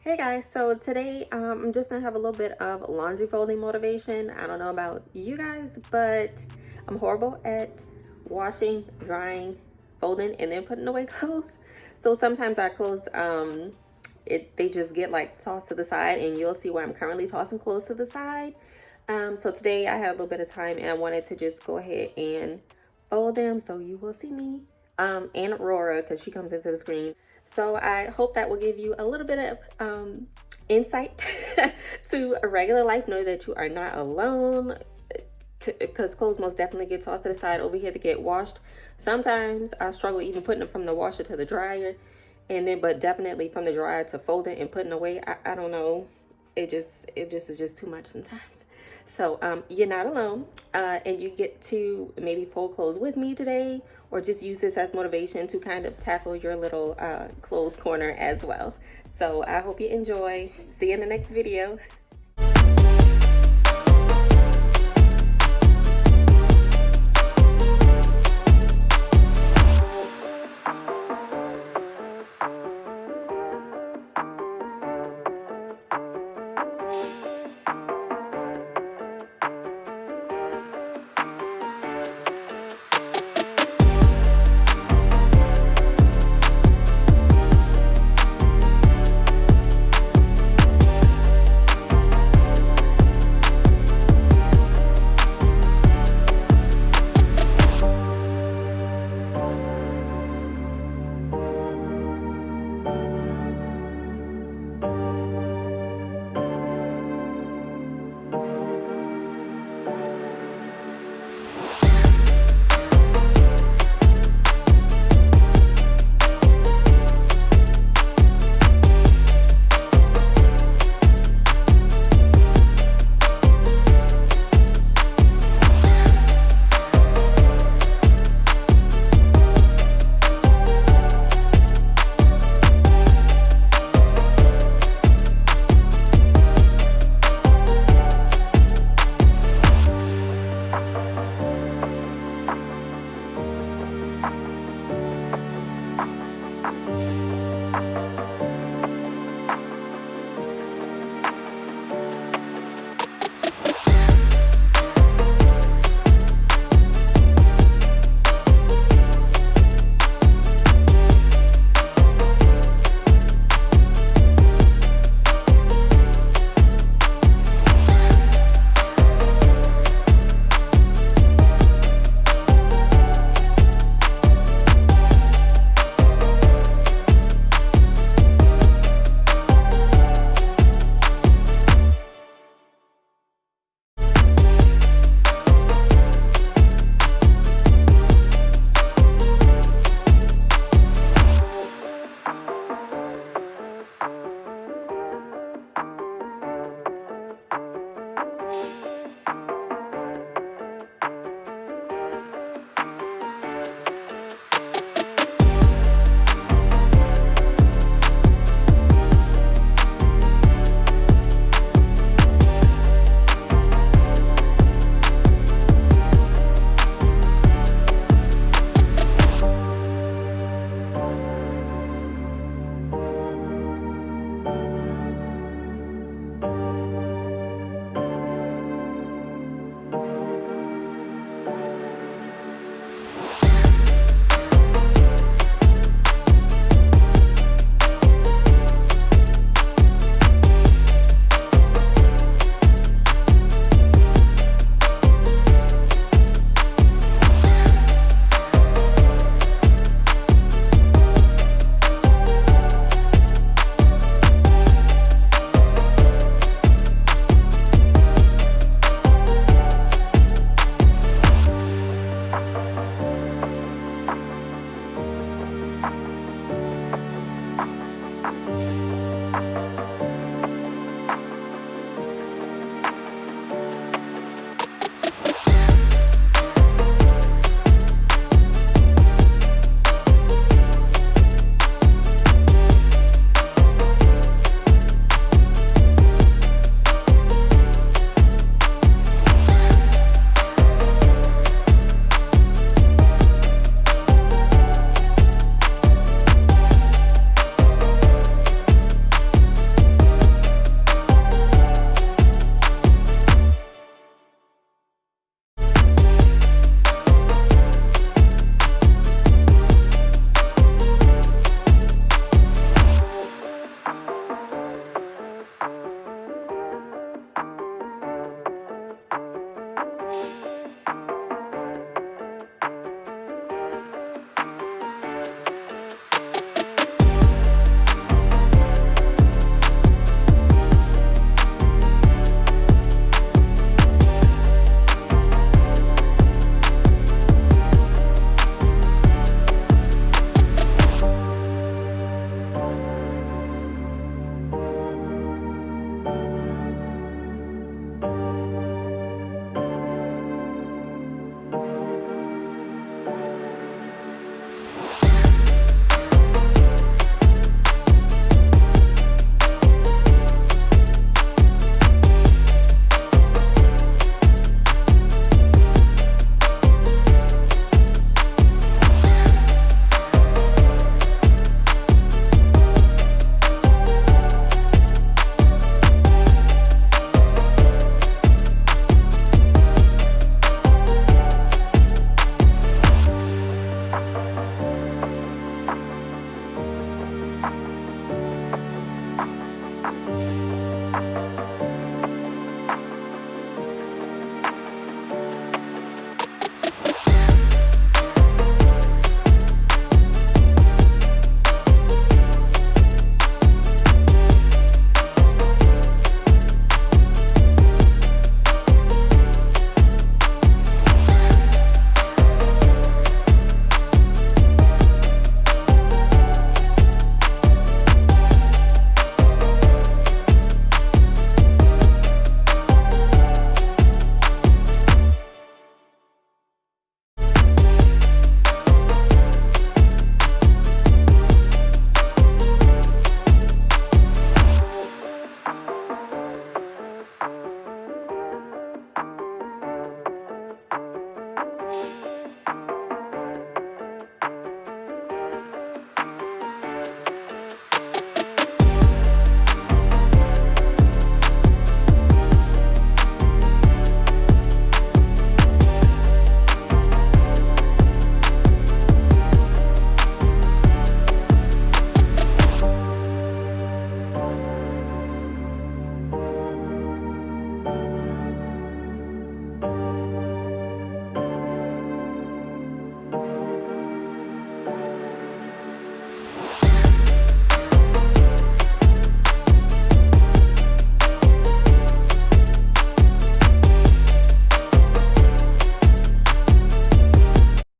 Hey guys, so today I'm just gonna have a little bit of laundry folding motivation. I don't know about you guys, but I'm horrible at washing, drying, folding, and then putting away clothes. So sometimes our clothes, they just get like tossed to the side, and you'll see where I'm currently tossing clothes to the side. So today I had a little bit of time, and I wanted to just go ahead and fold them. So you will see me, and Aurora, because she comes into the screen. So I hope that will give you a little bit of insight to a regular life. Know that you are not alone, because clothes most definitely get tossed to the side over here to get washed. Sometimes I struggle even putting them from the washer to the dryer, and then but definitely from the dryer to folding and putting away. I don't know. It just is just too much sometimes. So you're not alone, and you get to maybe fold clothes with me today, or just use this as motivation to kind of tackle your little clothes corner as well. So I hope you enjoy. See you in the next video.